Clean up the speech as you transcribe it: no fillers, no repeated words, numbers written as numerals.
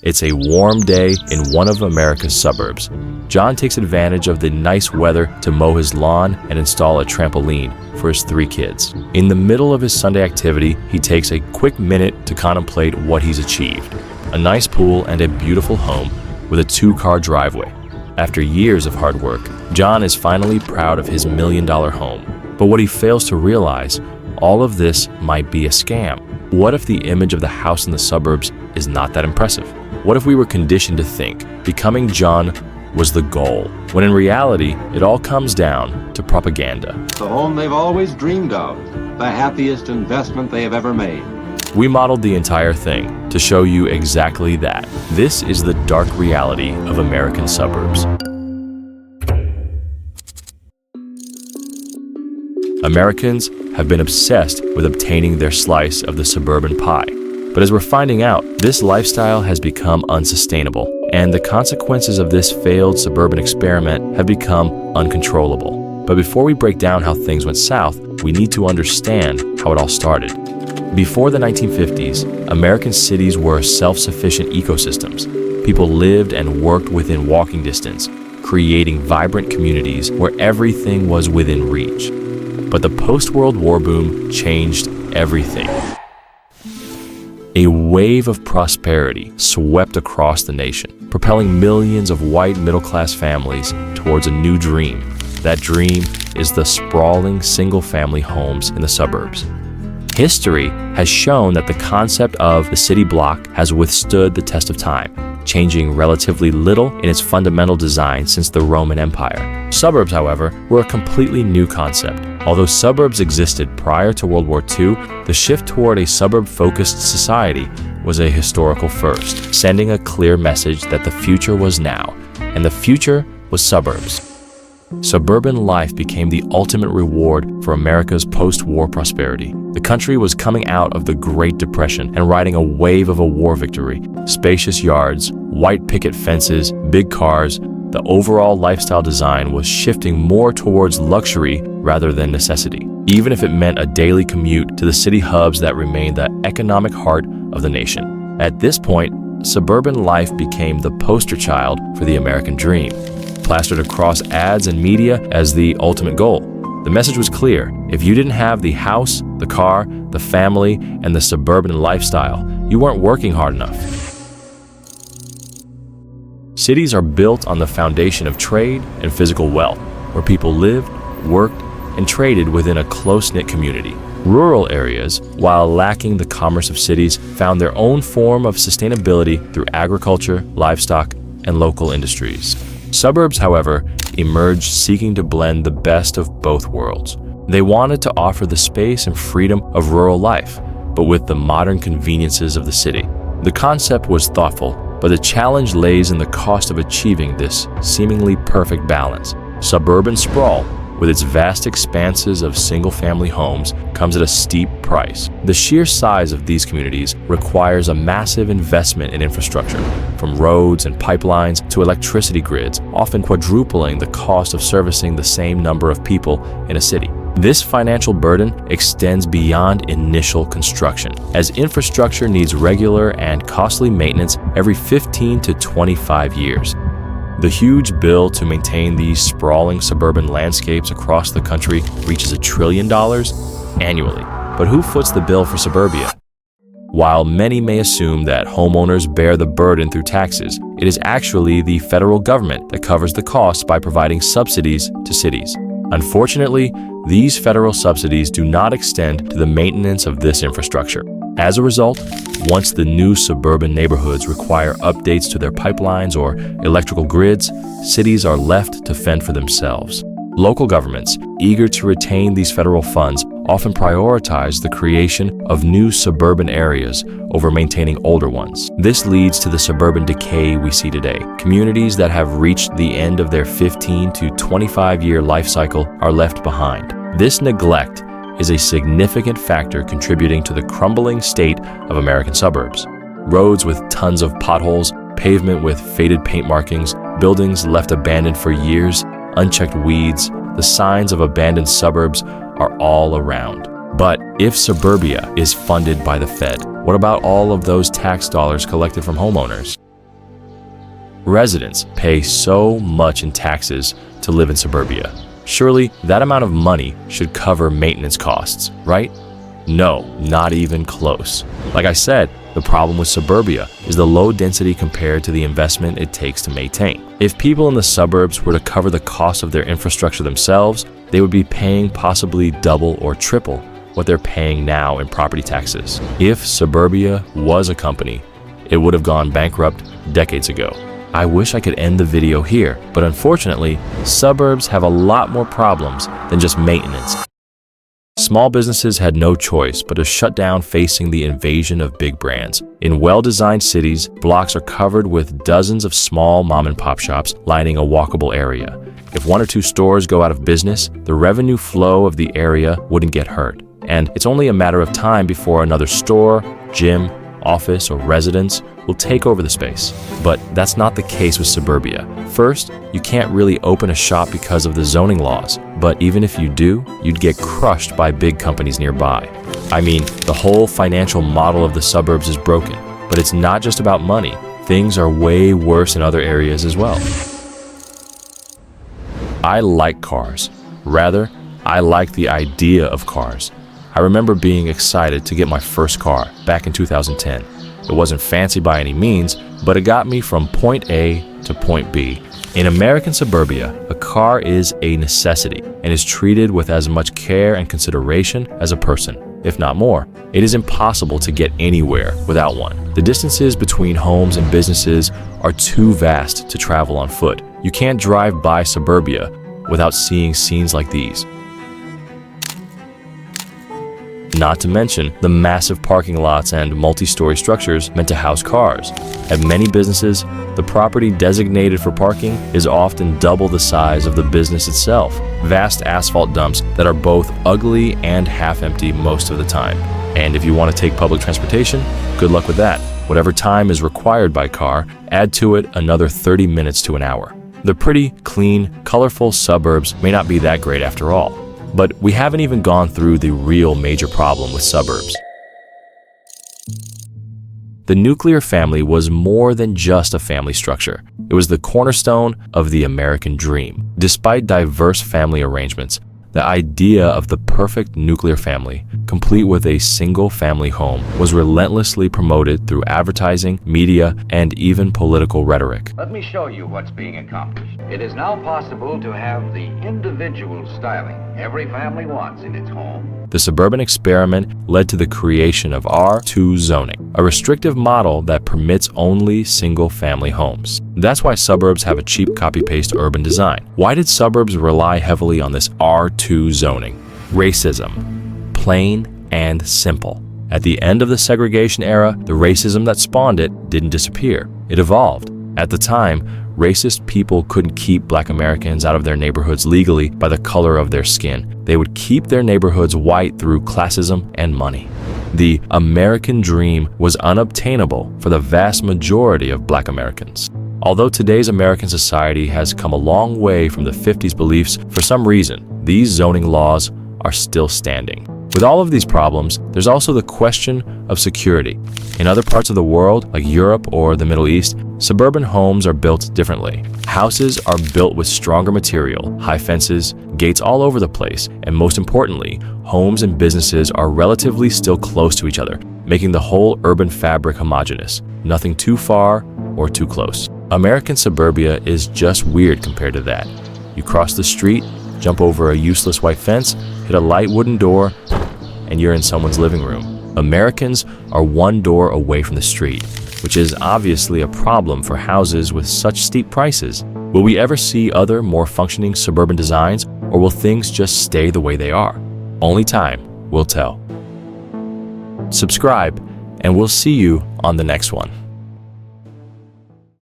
It's a warm day in one of America's suburbs. John takes advantage of the nice weather to mow his lawn and install a trampoline for his 3 kids. In the middle of his Sunday activity, he takes a quick minute to contemplate what he's achieved. A nice pool and a beautiful home with a 2-car driveway. After years of hard work, John is finally proud of his $1 million home. But what he fails to realize, all of this might be a scam. What if the image of the house in the suburbs is not that impressive? What if we were conditioned to think becoming John was the goal, when in reality, it all comes down to propaganda? The home they've always dreamed of, the happiest investment they have ever made. We modeled the entire thing to show you exactly that. This is the dark reality of American suburbs. Americans have been obsessed with obtaining their slice of the suburban pie. But as we're finding out, this lifestyle has become unsustainable, and the consequences of this failed suburban experiment have become uncontrollable. But before we break down how things went south, we need to understand how it all started. Before the 1950s, American cities were self-sufficient ecosystems. People lived and worked within walking distance, creating vibrant communities where everything was within reach. But the post-World War boom changed everything. A wave of prosperity swept across the nation, propelling millions of white middle-class families towards a new dream. That dream is the sprawling single-family homes in the suburbs. History has shown that the concept of the city block has withstood the test of time, changing relatively little in its fundamental design since the Roman Empire. Suburbs, however, were a completely new concept. Although suburbs existed prior to World War II, the shift toward a suburb-focused society was a historical first, sending a clear message that the future was now, and the future was suburbs. Suburban life became the ultimate reward for America's post-war prosperity. The country was coming out of the Great Depression and riding a wave of a war victory. Spacious yards, white picket fences, big cars, the overall lifestyle design was shifting more towards luxury rather than necessity, even if it meant a daily commute to the city hubs that remained the economic heart of the nation. At this point, suburban life became the poster child for the American dream, plastered across ads and media as the ultimate goal. The message was clear: if you didn't have the house, the car, the family, and the suburban lifestyle, you weren't working hard enough. Cities are built on the foundation of trade and physical wealth, where people lived, worked, and traded within a close-knit community. Rural areas, while lacking the commerce of cities, found their own form of sustainability through agriculture, livestock, and local industries. Suburbs, however, emerged seeking to blend the best of both worlds. They wanted to offer the space and freedom of rural life, but with the modern conveniences of the city. The concept was thoughtful, but the challenge lays in the cost of achieving this seemingly perfect balance. Suburban sprawl, with its vast expanses of single-family homes, comes at a steep price. The sheer size of these communities requires a massive investment in infrastructure, from roads and pipelines to electricity grids, often quadrupling the cost of servicing the same number of people in a city. This financial burden extends beyond initial construction, as infrastructure needs regular and costly maintenance every 15 to 25 years. The huge bill to maintain these sprawling suburban landscapes across the country reaches $1 trillion annually. But who foots the bill for suburbia? While many may assume that homeowners bear the burden through taxes, it is actually the federal government that covers the costs by providing subsidies to cities. Unfortunately, these federal subsidies do not extend to the maintenance of this infrastructure. As a result, once the new suburban neighborhoods require updates to their pipelines or electrical grids, cities are left to fend for themselves. Local governments, eager to retain these federal funds, often prioritize the creation of new suburban areas over maintaining older ones. This leads to the suburban decay we see today. Communities that have reached the end of their 15 to 25-year life cycle are left behind. This neglect is a significant factor contributing to the crumbling state of American suburbs. Roads with tons of potholes, pavement with faded paint markings, buildings left abandoned for years, unchecked weeds, the signs of abandoned suburbs are all around. But if suburbia is funded by the Fed, what about all of those tax dollars collected from homeowners? Residents pay so much in taxes to live in suburbia. Surely that amount of money should cover maintenance costs, right? No, not even close. Like I said, the problem with suburbia is the low density compared to the investment it takes to maintain. If people in the suburbs were to cover the cost of their infrastructure themselves, they would be paying possibly double or triple what they're paying now in property taxes. If suburbia was a company, it would have gone bankrupt decades ago. I wish I could end the video here, but unfortunately, suburbs have a lot more problems than just maintenance. Small businesses had no choice but to shut down facing the invasion of big brands. In well-designed cities, blocks are covered with dozens of small mom-and-pop shops lining a walkable area. If one or two stores go out of business, the revenue flow of the area wouldn't get hurt. And it's only a matter of time before another store, gym, office, or residence will take over the space. But that's not the case with suburbia. First, you can't really open a shop because of the zoning laws. But even if you do, you'd get crushed by big companies nearby. I mean, the whole financial model of the suburbs is broken. But it's not just about money. Things are way worse in other areas as well. I like cars. Rather, I like the idea of cars. I remember being excited to get my first car back in 2010. It wasn't fancy by any means, but it got me from point A to point B. In American suburbia, a car is a necessity and is treated with as much care and consideration as a person, if not more. It is impossible to get anywhere without one. The distances between homes and businesses are too vast to travel on foot. You can't drive by suburbia without seeing scenes like these. Not to mention the massive parking lots and multi-story structures meant to house cars. At many businesses, the property designated for parking is often double the size of the business itself. Vast asphalt dumps that are both ugly and half-empty most of the time. And if you want to take public transportation, good luck with that. Whatever time is required by car, add to it another 30 minutes to an hour. The pretty, clean, colorful suburbs may not be that great after all. But we haven't even gone through the real major problem with suburbs. The nuclear family was more than just a family structure. It was the cornerstone of the American dream. Despite diverse family arrangements, the idea of the perfect nuclear family, complete with a single family home, was relentlessly promoted through advertising, media, and even political rhetoric. Let me show you what's being accomplished. It is now possible to have the individual styling every family wants in its home. The suburban experiment led to the creation of R2 zoning, a restrictive model that permits only single-family homes. That's why suburbs have a cheap copy-paste urban design. Why did suburbs rely heavily on this R2 zoning? Racism. Plain and simple. At the end of the segregation era, the racism that spawned it didn't disappear. It evolved. At the time, racist people couldn't keep Black Americans out of their neighborhoods legally by the color of their skin. They would keep their neighborhoods white through classism and money. The American dream was unobtainable for the vast majority of Black Americans. Although today's American society has come a long way from the 50s beliefs, for some reason, these zoning laws are still standing. With all of these problems, there's also the question of security. In other parts of the world, like Europe or the Middle East, suburban homes are built differently. Houses are built with stronger material, high fences, gates all over the place, and most importantly, homes and businesses are relatively still close to each other, making the whole urban fabric homogeneous, nothing too far or too close. American suburbia is just weird compared to that. You cross the street, jump over a useless white fence, hit a light wooden door, and you're in someone's living room. Americans are one door away from the street, which is obviously a problem for houses with such steep prices. Will we ever see other, more functioning suburban designs, or will things just stay the way they are? Only time will tell. Subscribe, and we'll see you on the next one.